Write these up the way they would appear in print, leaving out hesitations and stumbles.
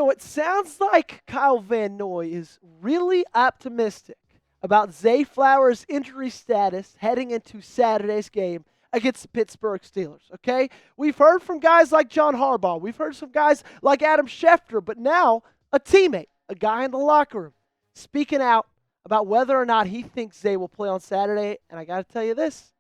So it sounds like Kyle Van Noy is really optimistic about Zay Flowers' injury status heading into Saturday's game against the Pittsburgh Steelers, okay? We've heard from guys like John Harbaugh. We've heard some guys like Adam Schefter, but now a teammate, a guy in the locker room, speaking out about whether or not he thinks Zay will play on Saturday. And I got to tell you this,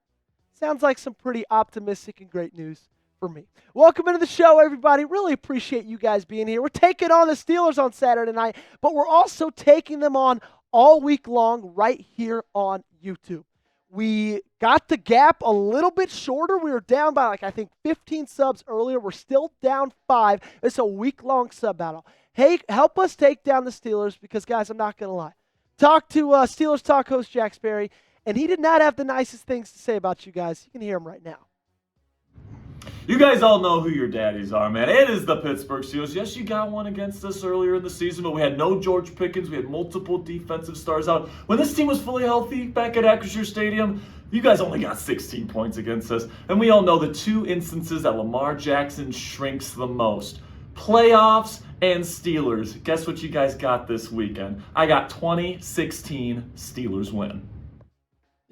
sounds like some pretty optimistic and great news for me. Welcome into the show, everybody. Really appreciate you guys being here. We're taking on the Steelers on Saturday night, but we're also taking them on all week long right here on YouTube. We got the gap a little bit shorter. We were down by, I think 15 subs earlier. We're still down 5. It's a week-long sub battle. Hey, help us take down the Steelers because, guys, I'm not going to lie. Talked to Steelers Talk host Jack Sperry, and he did not have the nicest things to say about you guys. You can hear him right now. You guys all know who your daddies are, man. It is the Pittsburgh Steelers. Yes, you got one against us earlier in the season, but we had no George Pickens. We had multiple defensive stars out. When this team was fully healthy back at Acrisure Stadium, you guys only got 16 points against us. And we all know the two instances that Lamar Jackson shrinks the most. Playoffs and Steelers. Guess what you guys got this weekend? I got 20-16 Steelers win.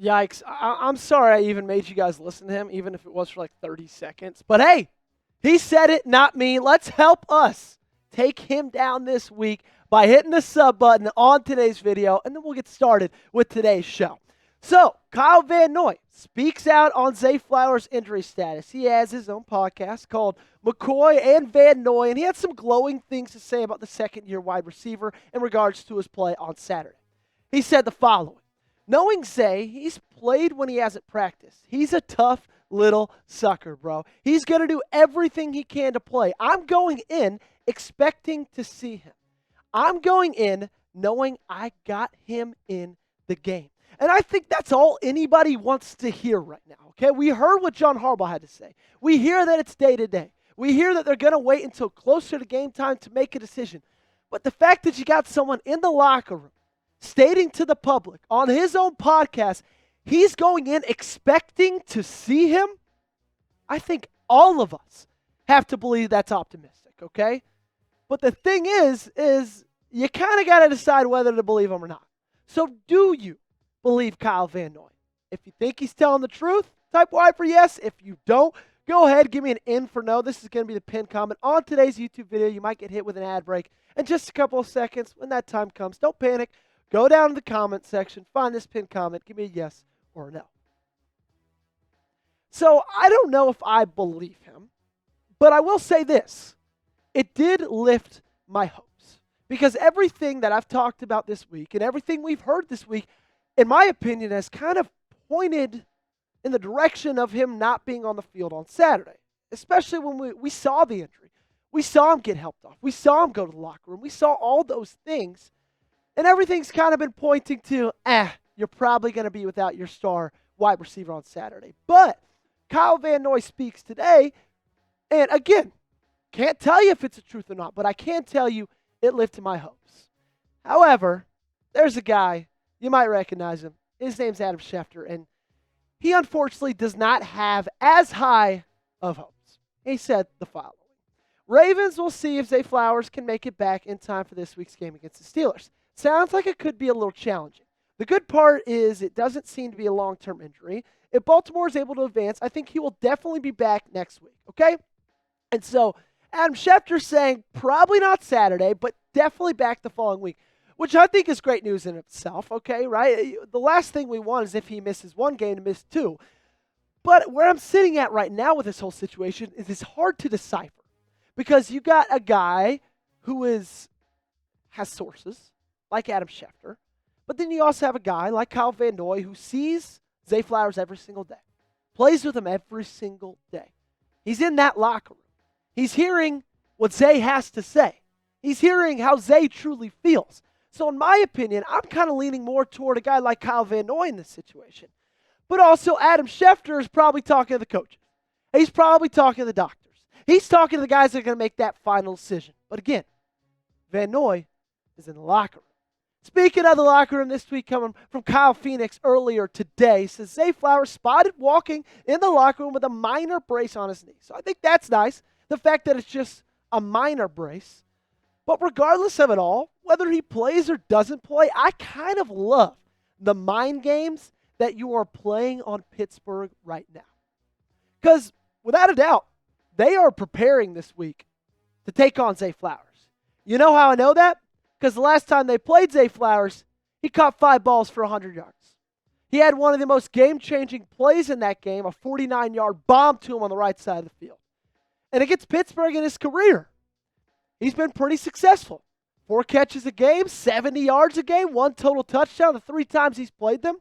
Yikes. I'm sorry I even made you guys listen to him, even if it was for like 30 seconds. But hey, he said it, not me. Let's help us take him down this week by hitting the sub button on today's video, and then we'll get started with today's show. So, Kyle Van Noy speaks out on Zay Flowers' injury status. He has his own podcast called McCoy and Van Noy, and he had some glowing things to say about the second-year wide receiver in regards to his play on Saturday. He said the following. Knowing Zay, he's played when he hasn't practiced. He's a tough little sucker, bro. He's going to do everything he can to play. I'm going in expecting to see him. I'm going in knowing I got him in the game. And I think that's all anybody wants to hear right now, okay? We heard what John Harbaugh had to say. We hear that it's day-to-day. We hear that they're going to wait until closer to game time to make a decision. But the fact that you got someone in the locker room stating to the public on his own podcast, he's going in expecting to see him, I think all of us have to believe that's optimistic, okay? But the thing is you kind of got to decide whether to believe him or not. So do you believe Kyle Van Noy? If you think he's telling the truth, type Y for yes. If you don't, go ahead, give me an in for no. This is going to be the pinned comment on today's YouTube video. You might get hit with an ad break in just a couple of seconds. When that time comes, don't panic. Go down to the comment section, find this pinned comment, give me a yes or a no. So I don't know if I believe him, but I will say this. It did lift my hopes because everything that I've talked about this week and everything we've heard this week, in my opinion, has kind of pointed in the direction of him not being on the field on Saturday, especially when we saw the injury. We saw him get helped off. We saw him go to the locker room. We saw all those things. And everything's kind of been pointing to, you're probably going to be without your star wide receiver on Saturday. But Kyle Van Noy speaks today, and again, can't tell you if it's the truth or not, but I can tell you it lifted my hopes. However, there's a guy, you might recognize him. His name's Adam Schefter, and he unfortunately does not have as high of hopes. He said the following. Ravens will see if Zay Flowers can make it back in time for this week's game against the Steelers. Sounds like it could be a little challenging. The good part is it doesn't seem to be a long-term injury. If Baltimore is able to advance, I think he will definitely be back next week, okay? And so Adam Schefter's saying probably not Saturday, but definitely back the following week, which I think is great news in itself, okay, right? The last thing we want is if he misses one game to miss two. But where I'm sitting at right now with this whole situation is it's hard to decipher because you got a guy who has sources, like Adam Schefter. But then you also have a guy like Kyle Van Noy who sees Zay Flowers every single day, plays with him every single day. He's in that locker room. He's hearing what Zay has to say. He's hearing how Zay truly feels. So in my opinion, I'm kind of leaning more toward a guy like Kyle Van Noy in this situation. But also Adam Schefter is probably talking to the coaches. He's probably talking to the doctors. He's talking to the guys that are going to make that final decision. But again, Van Noy is in the locker room. Speaking of the locker room, this tweet coming from Kyle Phoenix earlier today says Zay Flowers spotted walking in the locker room with a minor brace on his knee. So I think that's nice. The fact that it's just a minor brace. But regardless of it all, whether he plays or doesn't play, I kind of love the mind games that you are playing on Pittsburgh right now. Because without a doubt, they are preparing this week to take on Zay Flowers. You know how I know that? Because the last time they played Zay Flowers, he caught 5 balls for 100 yards. He had one of the most game-changing plays in that game, a 49-yard bomb to him on the right side of the field. And against Pittsburgh in his career, he's been pretty successful. 4 catches a game, 70 yards a game, 1 total touchdown the 3 times he's played them.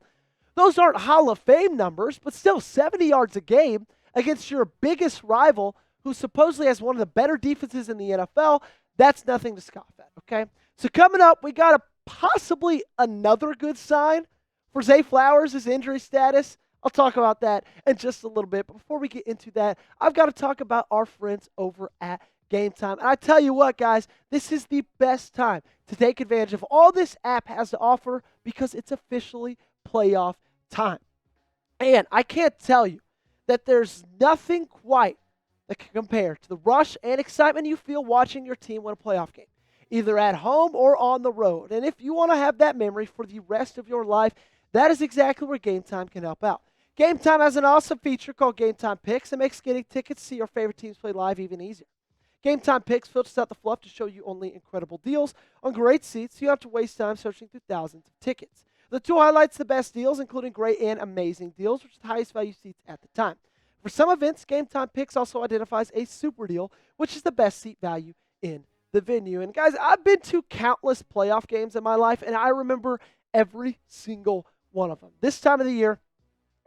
Those aren't Hall of Fame numbers, but still 70 yards a game against your biggest rival who supposedly has one of the better defenses in the NFL. That's nothing to scoff at, okay? So coming up, we got possibly another good sign for Zay Flowers' his injury status. I'll talk about that in just a little bit. But before we get into that, I've got to talk about our friends over at Game Time. And I tell you what, guys, this is the best time to take advantage of all this app has to offer because it's officially playoff time. And I can't tell you that there's nothing quite that can compare to the rush and excitement you feel watching your team win a playoff game, either at home or on the road. And if you want to have that memory for the rest of your life, that is exactly where Game Time can help out. Game Time has an awesome feature called Game Time Picks that makes getting tickets to see your favorite teams play live even easier. Game Time Picks filters out the fluff to show you only incredible deals on great seats, so you don't have to waste time searching through thousands of tickets. The tool highlights the best deals, including great and amazing deals, which is the highest value seats at the time. For some events, Game Time Picks also identifies a super deal, which is the best seat value in the venue. And guys, I've been to countless playoff games in my life, and I remember every single one of them. This time of the year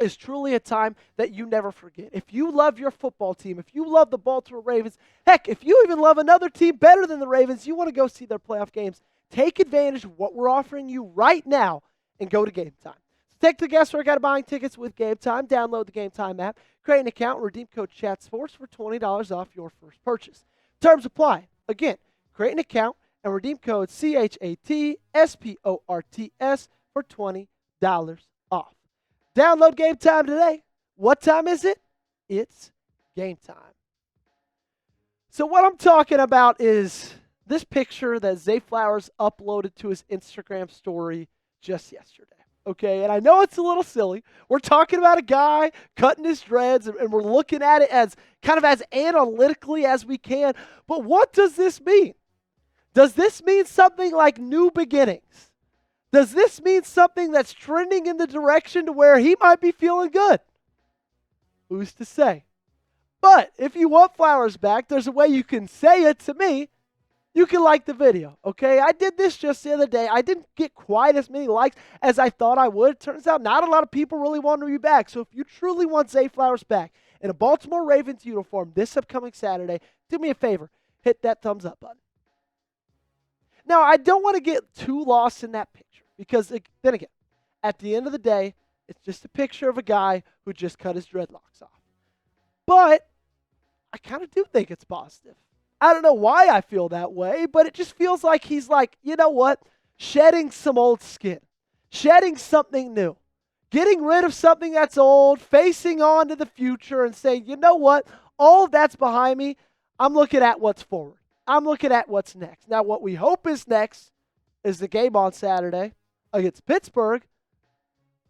is truly a time that you never forget. If you love your football team, if you love the Baltimore Ravens, heck, if you even love another team better than the Ravens, you want to go see their playoff games, take advantage of what we're offering you right now and go to Game Time. So take the guesswork out of buying tickets with Game Time. Download the Game Time app, create an account, and redeem code ChatSports for $20 off your first purchase. Terms apply. Again, create an account and redeem code CHATSPORTS for $20 off. Download Game Time today. What time is it? It's game time. So what I'm talking about is this picture that Zay Flowers uploaded to his Instagram story just yesterday. Okay, and I know it's a little silly. We're talking about a guy cutting his dreads, and we're looking at it as kind of as analytically as we can. But what does this mean? Does this mean something like new beginnings? Does this mean something that's trending in the direction to where he might be feeling good? Who's to say? But if you want Flowers back, there's a way you can say it to me. You can like the video, okay? I did this just the other day. I didn't get quite as many likes as I thought I would. Turns out not a lot of people really want to be back. So if you truly want Zay Flowers back in a Baltimore Ravens uniform this upcoming Saturday, do me a favor. Hit that thumbs up button. Now, I don't want to get too lost in that picture because, then again, at the end of the day, it's just a picture of a guy who just cut his dreadlocks off. But I kind of do think it's positive. I don't know why I feel that way, but it just feels like he's like, you know what? Shedding some old skin. Shedding something new. Getting rid of something that's old, facing on to the future and saying, you know what? All of that's behind me. I'm looking at what's forward. I'm looking at what's next. Now, what we hope is next is the game on Saturday against Pittsburgh.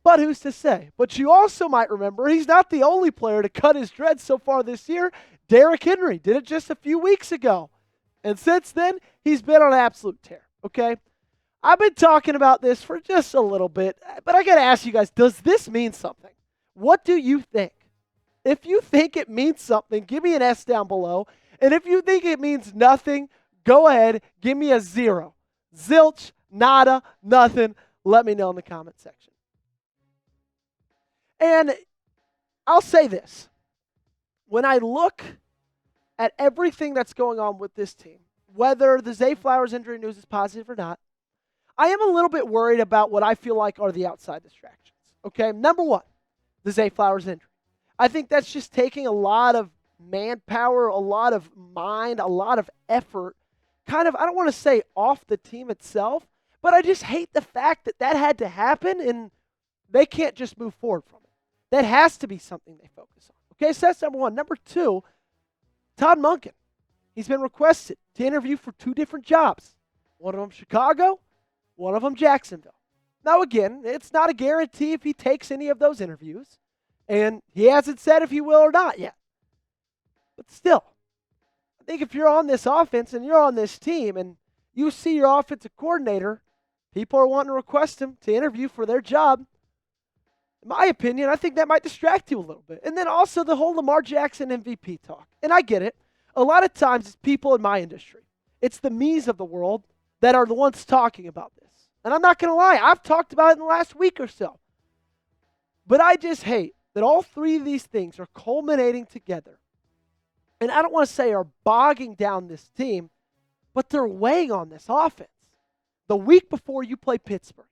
But who's to say? But you also might remember he's not the only player to cut his dreads so far this year. Derrick Henry did it just a few weeks ago. And since then, he's been on an absolute tear, okay? I've been talking about this for just a little bit, but I got to ask you guys, does this mean something? What do you think? If you think it means something, give me an S down below. And if you think it means nothing, go ahead, give me a 0. Zilch, nada, nothing. Let me know in the comment section. And I'll say this. When I look at everything that's going on with this team, whether the Zay Flowers injury news is positive or not, I am a little bit worried about what I feel like are the outside distractions. Okay, number one, the Zay Flowers injury. I think that's just taking a lot of manpower, a lot of mind, a lot of effort, kind of, I don't want to say off the team itself, but I just hate the fact that that had to happen and they can't just move forward from it. That has to be something they focus on. Okay, so that's number one. Number two, Todd Monken. he's been requested to interview for 2 different jobs. One of them Chicago, one of them Jacksonville. Now again, it's not a guarantee if he takes any of those interviews, and he hasn't said if he will or not yet. But still, I think if you're on this offense and you're on this team and you see your offensive coordinator, people are wanting to request him to interview for their job. In my opinion, I think that might distract you a little bit. And then also the whole Lamar Jackson MVP talk. And I get it. A lot of times it's people in my industry. It's the me's of the world that are the ones talking about this. And I'm not going to lie, I've talked about it in the last week or so. But I just hate that all 3 of these things are culminating together. And I don't want to say are bogging down this team, but they're weighing on this offense. The week before you play Pittsburgh.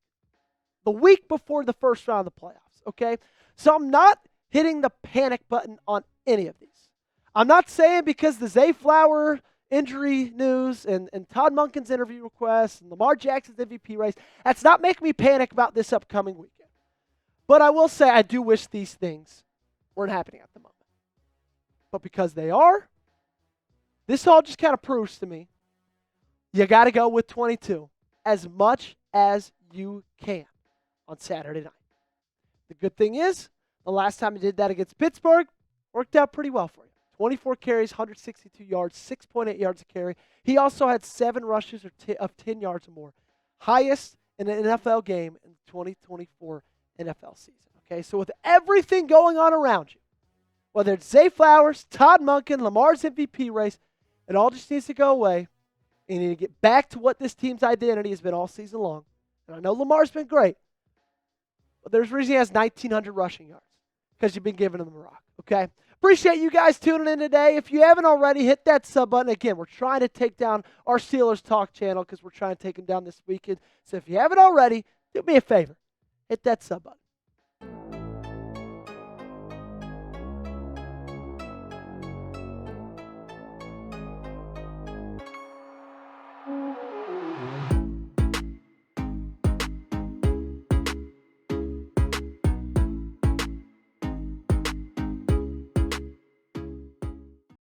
The week before the first round of the playoffs, okay? So I'm not hitting the panic button on any of these. I'm not saying because the Zay Flowers injury news and Todd Monken's interview request and Lamar Jackson's MVP race, that's not making me panic about this upcoming weekend. But I will say I do wish these things weren't happening at the moment. But because they are, this all just kind of proves to me you got to go with 22 as much as you can on Saturday night. The good thing is, the last time you did that against Pittsburgh, worked out pretty well for you. 24 carries, 162 yards, 6.8 yards a carry. He also had 7 rushes of 10 yards or more. Highest in an NFL game in the 2024 NFL season. Okay, so with everything going on around you, whether it's Zay Flowers, Todd Monken, Lamar's MVP race, it all just needs to go away. And you need to get back to what this team's identity has been all season long. And I know Lamar's been great, but there's a reason he has 1,900 rushing yards, because you've been giving him the rock, okay? Appreciate you guys tuning in today. If you haven't already, hit that sub button. Again, we're trying to take down our Steelers Talk channel because we're trying to take them down this weekend. So if you haven't already, do me a favor. Hit that sub button.